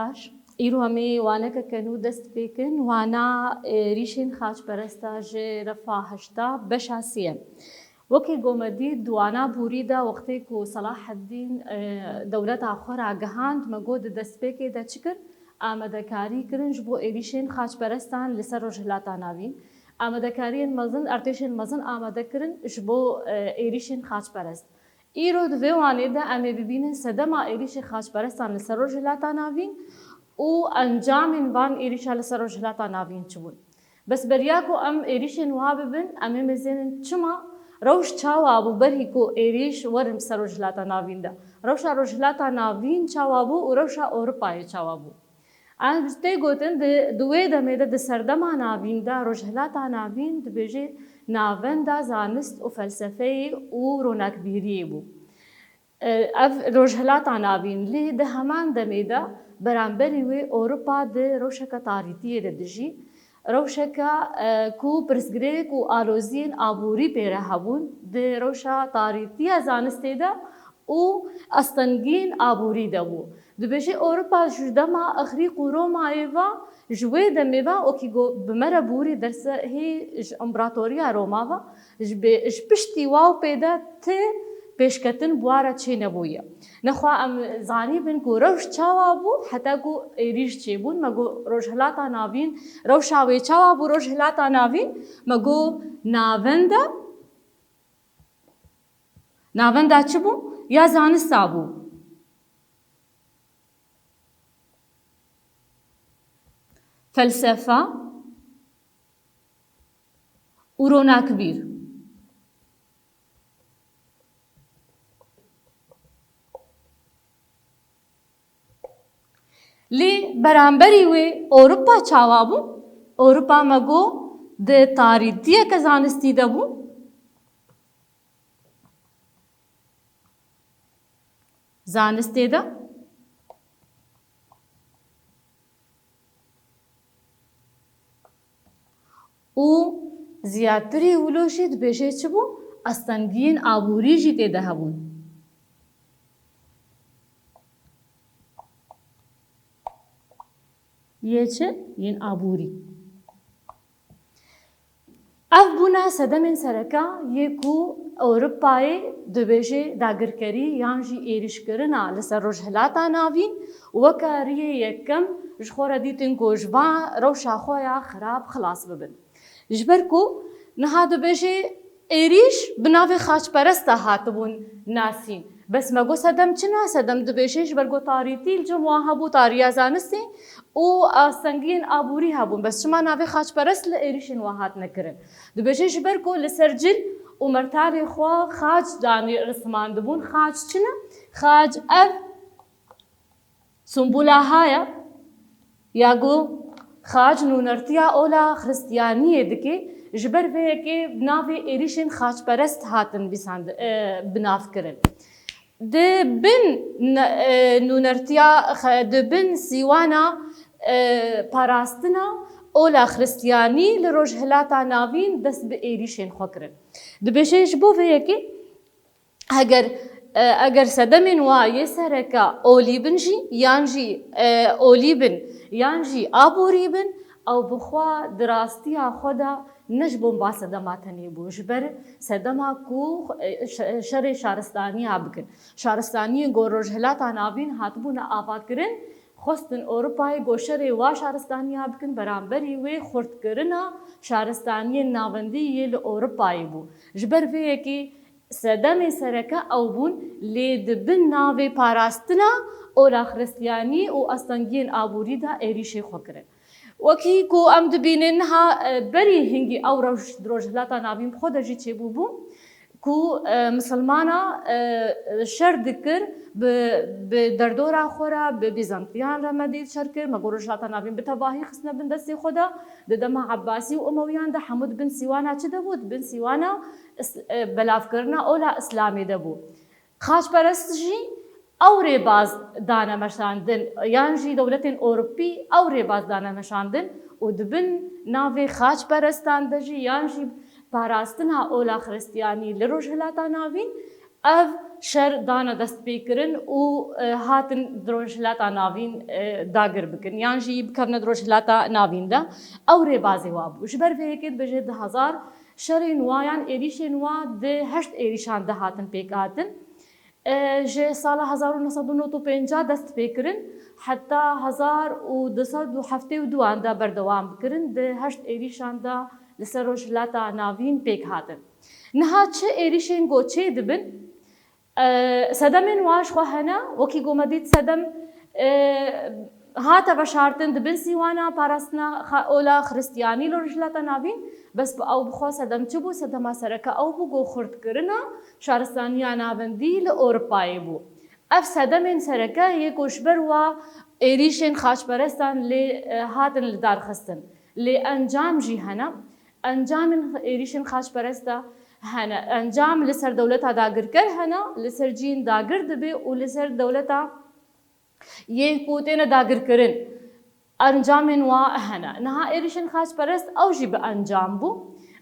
باش ایرو همی وانه که کنو دست بکن وانا ریشین خاچ پرستا جه رفا هشتا بشاسیه وکی گومدی دوانا بوری دا وقتی که صلاح الدین دولت آخر آگهاند مگود دست بکی دا چکر آمده کاری کرنج بو ایریشین خاچ پرستان لسر روجهلاتا ناوین آمده کاری مزن ارتشین مزن آمده کرن جبو ایریشین خاچ پرست ایرو دوی وانه دا امی ببینن سدما ایریش خاچ پرستان لسر روجهلاتا ناوین و انجام وان ایریشا لسر روجهلاتا ناوین چبون بس بریاکو ام ایریشین وها ببن امی مزینن چما روش چاوابو برهی کو ایریش ورم سر روجهلاتا ناوین دا روشا روجهلاتا ناوین چاوابو و روشا اروپای چاوابو آن بسته گوتن دوی دمیده د سردما ناوین دا روجهلاتا ناوین دبیجه ناوین دا زانست و فلسفه و رونکبیری بو اف روجهلاتا ناوین لی ده همان دمیده برانبری وی اروپا ده روشکا تاریتیه ده دجی روشکا کو پرسگره کو آلوزین آبوری پیره هبون ده روشا تاریتیه زانسته ده و استنگین آبوری ده بو دبیجه اروپا جدما اخری قروما ایوا جوی دمیوا او کی گو بمره بوری درس هی امپراتوریا روما و اش پشتی واو پیدا ته پیشکتن بواره چه نبویه نخوا ام زانی بن کو روش چاوا بو حتی کو ایریش چه بون مگو روجهلاتا ناوین روشاوی چاوا بو روجهلاتا ناوین مگو ناوندا چه بو یا زانستا بو فلسفه و رونکبیر لی برانبری وی اروپا چاوابو اروپا مگو ده تاریتیه که زانستی ده بو زانستی ده و زیادتری ولوشی دبیشه چه بو استنگین آبوری جی تیده هبون یه چه؟ ین آبوری اف بونا سدمین سرکا یکو اروپای دبیشه داگرکری یانجی ایریش کرنا لسر روجهلاتا ناوین وکاریه یکم جخورا دیتن کو جوان روشا خویا خراب خلاص ببن جبر کو نها دبیشه ایریش بناوی خاچ پرستا هاتبون ناسین بس مگو سدم چنا سدم دبیشش برگو تاریتیل جمعه هبو تاریا زانستی او سنگین آبوری هبون بس شما ناوی خاچ پرست لایریشن واحد نکرن دبیشش برگو لسرجل و مرتال خوا خاچ دانی رسمان دبون خاچ چنا خاچ اف سنبولا هایا یا گو خاچ نونرتیا اولا خريستيانية دكي جبر بهيكي بنافي إيريشن خاچ پرست هاتن بساند بناف كرن ده بن نونرتیا ده بن سیوانا پاراستنا اولا خريستياني لروجهلاتا ناوين دست به إيريشن خو كرن ده بشيش بو بهيكي اگر سدمن وا يسركا اوليبنجي يانجي اوليبن يانجي ابوريبن او بخوا دراستيا خدا نجبون با سدماتني بوجبر سدما کو شر شارستاني ابكن شارستاني گوروجهلاتا ناوين هاتبونا آباد کرن خستن اروپای گوشر وا شارستاني ابكن برانبري وي خرد کرنا شارستاني ناوندي يل اروپای بو جبر وي کی سدم سرکه او بون لید بن ناوی پاراستنا اولا خريستياني و استنگین آبوری دا ایریشی خو کرن وکی کو ام دبینن ها بری هنگی او روجهلاتا ناوین خود جی چه بو کو مسلمانا شر دکر به دردورا خورا به بیزانتیان رمدید شرکر مگو روجهلاتا ناوین به تباهی خسنه بن دستی خدا ددما عباسی و امویان ده حمود بن سیوانا چه ده بود بن سیوانا بلاف کرنا اولا اسلامی ده بود خاچ پرست جی او ریباز دانه مشاندن یانجی دولت اوروپی او ریباز دانه مشاندن و دبن ناوی خاچ پرستان ده جی یانجی پاراستنا اولا خريستياني لروجهلاتا ناوين اف شر دانا دست پیکرن و هاتن دروشلاتا ناوین داگر بکن یان جی بکرن دروشلاتا ناوین دا او ری بازی وابو جبر فیکت بجه 1000 شر نوایان ایریش نوا ده 8 ایریشان ده هاتن پیک هاتن جه سال 1995 دست پیکرن حتی 1272 دا بردوام بکرن ده 8 ایریشان دا لسر روشلاتا ناوین پیک هاتن نها چه ایریشین گو چه دبن سدمن واش خو هنا وكي قومديت سدم هاتا بشارتن دبن سيوانا بارسنا اولا خريستياني لو رجلاتا نابين بس او بخو سدم چبو سدما سركا او بو خرد كرنا شارستانيا نابندي لاوروباي بو اف سدمن سركا هي كوشبر و ايريشن خاش برستان ل هاتن لدار خستن لانجام جي هنا انجام ايريشن خاش برستا هنا انجام لسر دولتها داگر کر هنا لسر جین داگر دبی و لسر دولتها یہ کوتین داگر کرن انجام نوا هنا نها ایریشن خاص پرست او جی به انجام بو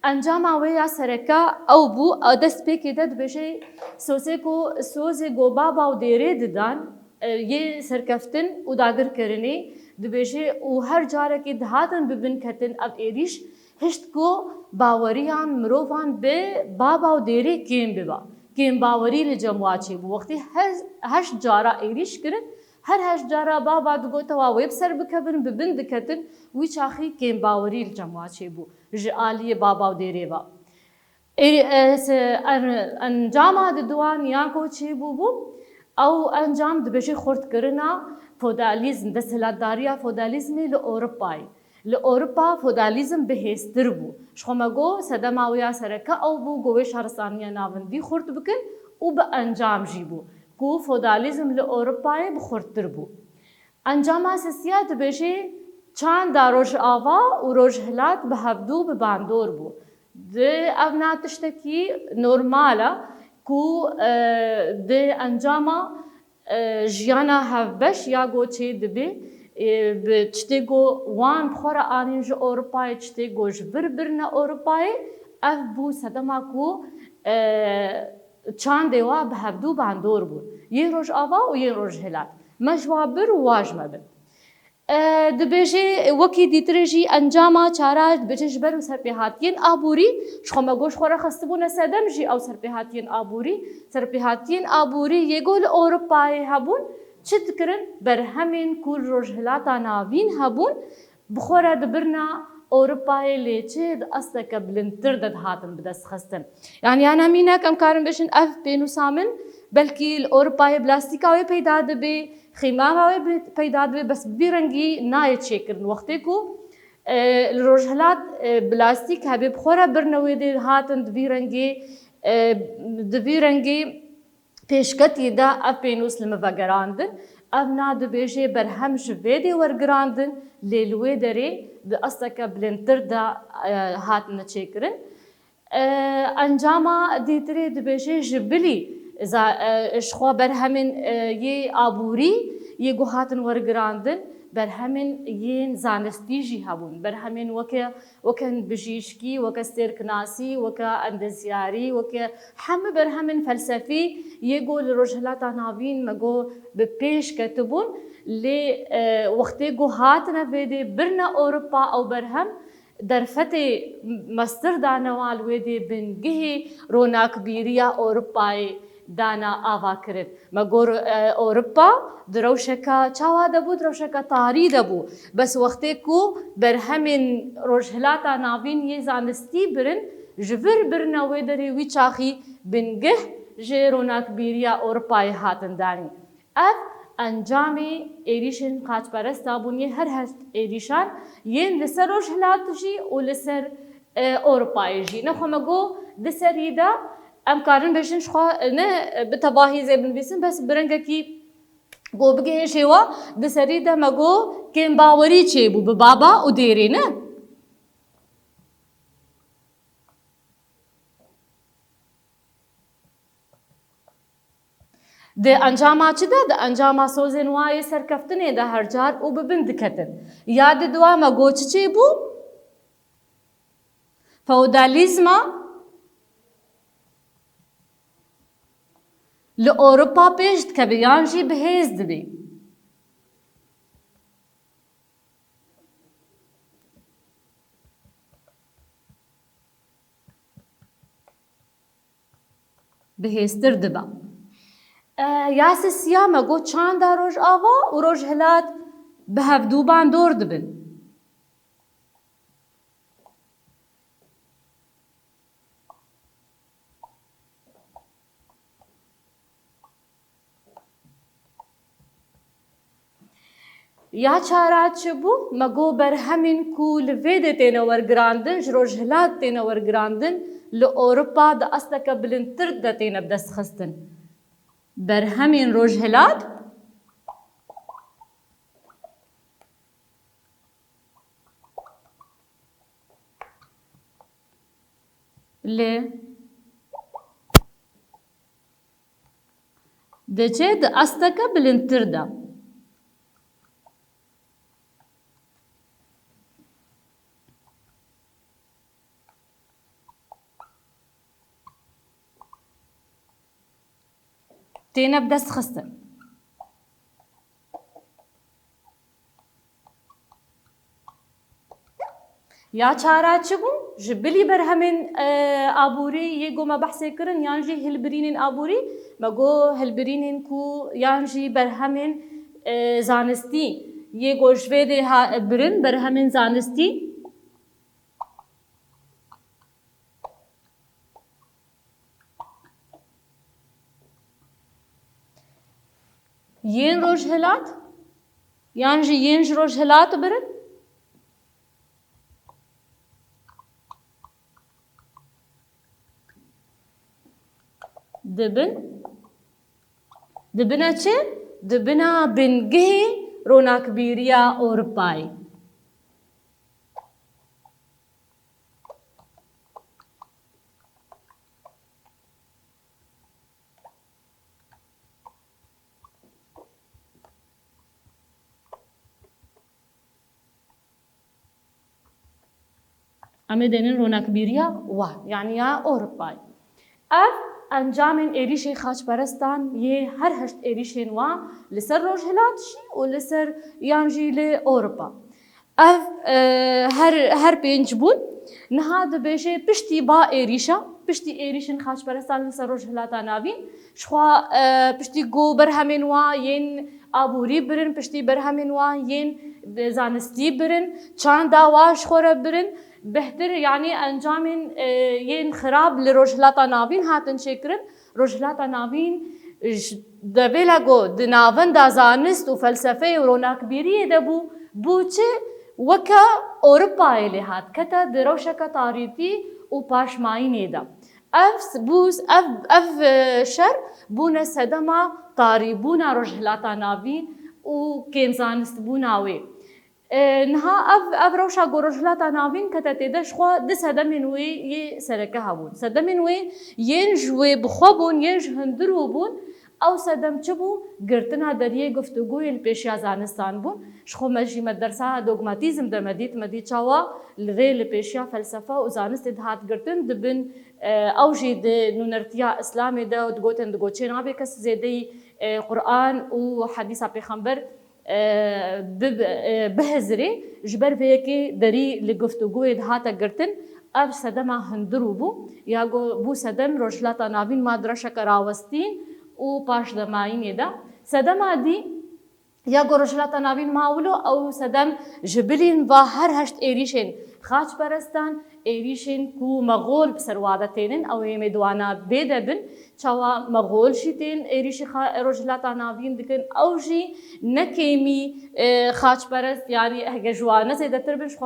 انجام اویا سرکا او بو دست پی که دد بشه سوزه کو سوزه گوبا باو دیره ددان یہ سرکفتن و داگر کرنی دبشه و هر جاره که دهاتن ببین کتن اب ایریش هشت کو باوریان مروفان به بابا و دیره کیم ببا کیم باوری لجمواچی بو وقتی هش جارا ایریش کرن هر هش جارا بابا دگو توا ویب سر بکبن ببند کتن وی چاخی کیم باوری لجمواچی بو جعالی بابا و دیره با انجام دوان یا کو چی بو او انجام دبشی خورد کرنا فودالیزم دستهلاتداریا فودالیزمی لأوروپای لأوروبا فودالیزم بهستر بو شخمگو سدماویا سرکا او بو گوه شهرستانیا ناوندی خورد بکن و به انجام جی بو کو فودالیزم لأوروپای بخوردتر بو انجام اساسیا دبشی چند دا روش آوا و روش هلات به هفدو به باندور بو ده اونا تشتکی نورمالا کو ده انجاما جیانا هفبش یا گو چه دبی چتی گو وان بخورا آنین جو اوروپای چتی گو جبر برنا اوروپای اف بو سدما کو چند دیوا به هفدو باندور بود یه روش آوا و یه روش هلات مجوابر و واجمه بر دبیجی وکی دیترجی انجاما چارا دبیجی جبر و سرپیهاتین آبوری شخوما گوش خورا خستبون سدم جی او سرپیهاتین آبوری یه گول اوروپای هبون چت کرن بر همین کل روجهلاتا ناوین هبون بخورا دبرنا اوروپای لیچه د اصلا کبلنتر دد هاتن بدست خستن یعنی انا مینا کم کارن بشن اف بینو سامن بلکی اوروپای بلاستیکاوی پیدا دبی خیماوی پیدا دبی بس بیرنگی نای چیکرن وقتی کو الروجهلات بلاستیک هبی بخورا برنوی دی هاتن دبیرنگی پیشکتی دا اف بینوس لمفاگراندن اف ناد بیجی برهم جویدی ورگراندن لیلوی داری د اصلا کبلنتر دا هاتن چیکرن انجاما دیتری دبیجی جبلی شخوا برهمن یه آبوری یه گو هاتن ورگراندن برهمن ين زانستيجي هبون برهمن وكن بجيشكي وكستيركناسي وكاندزياري حم برهمن فلسفي يقول رجلات نافين مگو بپیش كتبون لي وقتي گو هاتنا فيدي برنا اوروبا او برهم درفتي مستر دانوال ويدي بنگه روناك بيريا اوروباي دانا آوا کرد مگر اوروپا دروشکا چاوا دبو دروشکا تاری دبو بس وقتی کو بر همین روجهلاتا ناوین یه زانستی برن جبر برنا ویدری وی چاخی بنگه جروناک بیریا اوروپای هاتن دانی اف انجامی ایریشن قاچ پرستا بونی هر هست ایریشان ین لسر روجهلات جی و لسر اوروپای جی نخو مگو دسر یدا ام کارن بشن شخوا نه بتباهی زبن بیسن بس برنگه کی گو بگه شوا دسری ده مگو کم باوری چه بو بابا و دیره نه ده انجام چه ده انجام سوزن وای سرکفتنه ده هر جار او ببند کتن یاد دوا مگو چه بو فودالیزم لأوروبا پێش دکە یانجی بەهێز دەبێ. بەهێزتر دەبە. یاسە سیامە گۆ چاندا ڕۆژ ئاوا و ڕۆژ هەلات بە هەفتووبان دۆر دەبن. یا چارە چ بوو مەگۆ بەرهەمین کو li vê de têne wergirandin ji rojhilat têne wergirandin li Ewropa di asteke bilindtir de têne bidestxistin. Berhemên rojhilat li diçe di asteke bilindtir de. تێنە بدەستخستن. یا چارە چ بوو ji bilî berhemên aborî yê goma behsê kirin yan jî hilbirînên aborî me got hilbirînên ku yan jî berhemên zanistî yê got ji vê de birin berhemên zanistî yên rojhilat yan jî yên ji rojhilat birin dibine çi? Dibina bingehê ronakbîriya Ewropayê. Em ê dênin ronakbîriya wa yani ya Ewropayê. Ev encamên êrişê xaçperestan yê her heşt êrişên wa li ser rojhilat jî û li ser yan jî li Ewropa. Ev her pênc bûn niha dibêje piştî ba êrîşa piştî êrişên xaçperestan li ser rojhilata navîn ji xwe piştî got berhemên wa yên aborî birin piştî berhemên wa yên zanistî birin çanda wa ji xwe re birin بهتر yani encamên yên xirab li rojhilata navîn hatin çêkirin. Rojhilata navîn devêla got di navenda zanist û felsefeyê û ronakbîriyê de bû bû çi weka Ewropayê lê hat kete di rewşeka tarîtî û paşmayînê de. Ev şer bûne sedema tarîbûna rojhilata navîn û kêmzanistbûna wê. Niha ev rewşa got rojhilata navîn kete têde ji xwe di sedemên wê yê sereke hebûn. Sedemên wê yên ji wê bixwe bûn yên ji hundir û bûn ew sedem çi bû girtina deriyê guftugûyê li pêşiya zanistan bûn. Ji xwe me jî me dersa dogmatîzm de me dît çawa li rê li pêşiya felsefe û zanistê dihat girtin dibin ew jî di nûnertiya Islamê de digotin digot çê nabe kes zêdeyî Qur'an û hedîsa pêxember bihezirê ji ber vê yekê derî li guftugûyê dihate girtin ev sedema hundir û bû ya bû sedem rojhilata navîn ma di reşeke rawestîn û paşdemayînê de. Sedema dî ya got rojhilata navîn mawilo ew sedem ji bilîn va her heşt êrîşên xaçperestan êrîşên ku Meğol bi ser wade tênin ew ê mêdwana bê de bin çawa Meğol jî tên êrîşê rojhilata navîn dikin ew jî nekêmî xaçperest yani hege ji wan zêdetir bin ji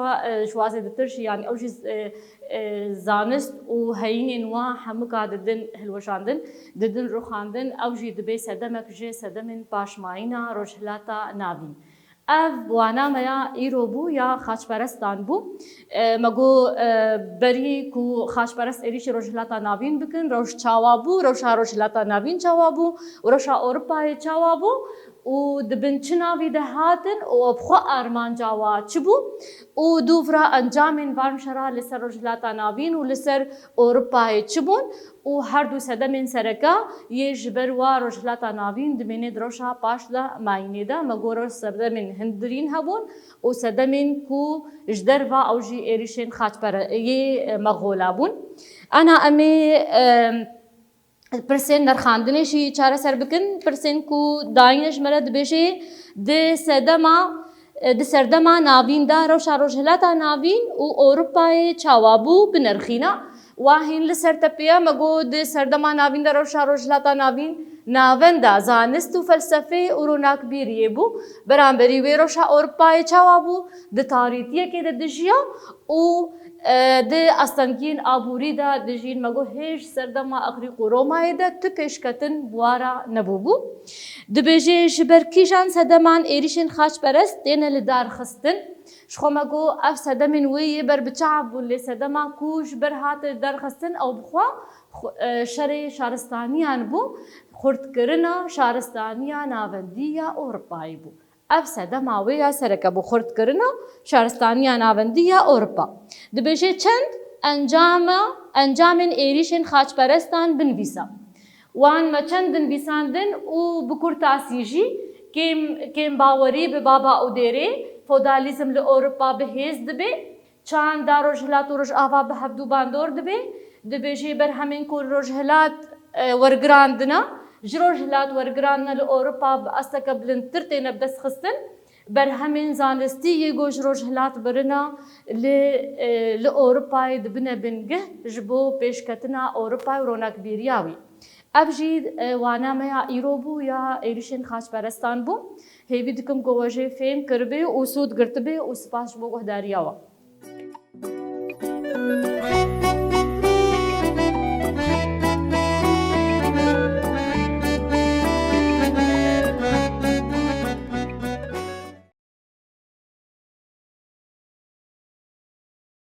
wan zêdetir jî yani ew jî zanist û heyînên wa hemûka didin hilweşandin didin rûxandin ew jî dibe sedemek ji sedemên paşmayîna rojhilata navîn. Ev wana me ya îro bû ya xaçperestan bû. Me got berî ku xaçperest êrişê rojhilata navîn bikin rewş çawa bû rewşa rojhilata navîn çawa bû û rewşa Ewropayê çawa bû و دبن چ ناوی ده هاتن و بخوا ئارمانجا وا چ بوو و دوورا ئەنجامên vamşera li ser rojhilata navîn û li ser Ewropayê çi bûn û her du sedemên sereka yê ji ber wa rojhilata navîn dimêne dirojha paş da mayînê de me goro sedemên hindirîn hebûn û sedemên ku ji derva ew jî êrişên xaçpereyê Meğola bûn. Ana em ê pirsên nerxandinê jî çareser bikin, pirsên ku dayîne ji me re dibêje di serdema navîn de rewşa rojhilata navîn û Ewropayê çawa bû binirxîna. Wahîn li ser tepeya me got di serdema navîn de rewşa rojhilata navîn navenda zanist û felsefê û ronakbîriyê bû. Beramberî wê rewşa Ewropayê çawa bû di tarîtiyekê de dijiya û di astengiyên aborî de dijîn. Me got hêj serdema Egrîq û Romayê de tu pêşketin wara nebûbû. Dibêje ji ber kîjan sedeman êrişên xaçperest têne li dar xistin. Ji xwe me got ev sedemên wê yê ber bi çav bûn lê sedema ku ji ber hate derxistin ew bixwe şerê şaristaniyan bû, xurtkirina şaristaniya navendî ya Ewropayê bû. Ev sedema wê ya sereke bû xurtkirina şaristaniya navendî ya Ewropa. Dibêje çend encamên êrişên xaçperestan binivîsa. Wan me çend dinivîsandin û bi kurtasî jî kêm bawerî bi baba û dêrê feodalîzm li Ewropa bihêz dibe, çanda rojhilat û rojava bi hevdû bandor dibe. Dibêje berhemên ku rojhilat wergirandina ji rojhilat wergirandina li Ewropa bi asteke bilindtir têne bi dest xistin. Berhemên zanistî yê got ji rojhilat birina li Ewropayê dibine bingih ji bo pêşketina Ewropayê û ronakbîriya wî. Ev jî wana me ya îro bû ya êrişên xaçperestan bû. Hêvî dikim ku we jê fêm kiribê û sûd girtibê û spas ji bo guhdariya we.